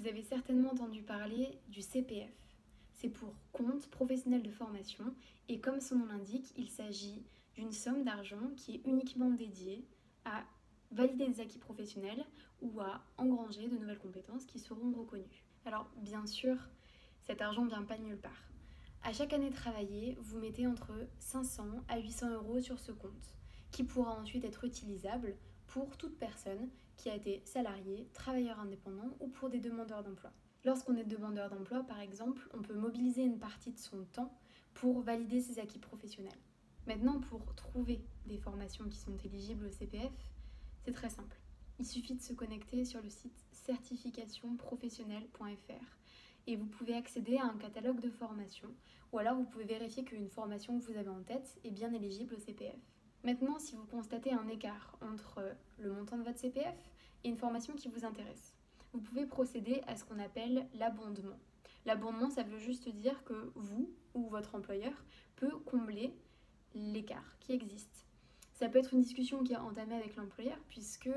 Vous avez certainement entendu parler du CPF. C'est pour compte professionnel de formation et comme son nom l'indique, il s'agit d'une somme d'argent qui est uniquement dédiée à valider des acquis professionnels ou à engranger de nouvelles compétences qui seront reconnues. Alors bien sûr, cet argent ne vient pas de nulle part. À chaque année travaillée, vous mettez entre 500 à 800 euros sur ce compte, qui pourra ensuite être utilisable pour toute personne qui a été salarié, travailleur indépendant ou pour des demandeurs d'emploi. Lorsqu'on est demandeur d'emploi, par exemple, on peut mobiliser une partie de son temps pour valider ses acquis professionnels. Maintenant, pour trouver des formations qui sont éligibles au CPF, c'est très simple. Il suffit de se connecter sur le site certificationprofessionnelle.fr et vous pouvez accéder à un catalogue de formations ou alors vous pouvez vérifier qu'une formation que vous avez en tête est bien éligible au CPF. Maintenant, si vous constatez un écart entre le montant de votre CPF et une formation qui vous intéresse, vous pouvez procéder à ce qu'on appelle l'abondement. L'abondement, ça veut juste dire que vous ou votre employeur peut combler l'écart qui existe. Ça peut être une discussion qui est entamée avec l'employeur puisque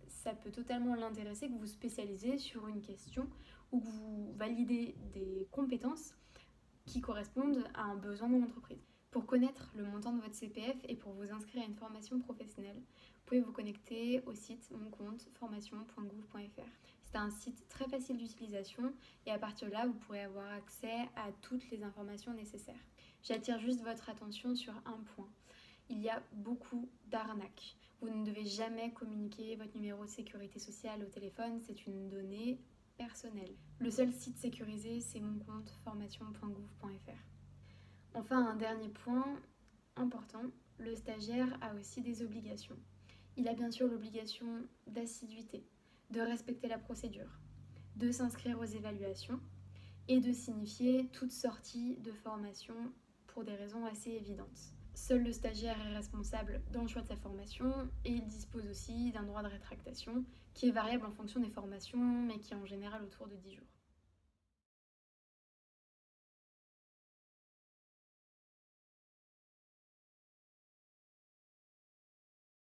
ça peut totalement l'intéresser que vous spécialisez sur une question ou que vous validez des compétences qui correspondent à un besoin de l'entreprise. Pour connaître le montant de votre CPF et pour vous inscrire à une formation professionnelle, vous pouvez vous connecter au site mon compte formation.gouv.fr. C'est un site très facile d'utilisation et à partir de là, vous pourrez avoir accès à toutes les informations nécessaires. J'attire juste votre attention sur un point. Il y a beaucoup d'arnaques. Vous ne devez jamais communiquer votre numéro de sécurité sociale au téléphone, c'est une donnée personnelle. Le seul site sécurisé, c'est mon compte formation.gouv.fr. Enfin, un dernier point important, le stagiaire a aussi des obligations. Il a bien sûr l'obligation d'assiduité, de respecter la procédure, de s'inscrire aux évaluations et de signifier toute sortie de formation pour des raisons assez évidentes. Seul le stagiaire est responsable dans le choix de sa formation et il dispose aussi d'un droit de rétractation qui est variable en fonction des formations mais qui est en général autour de 10 jours.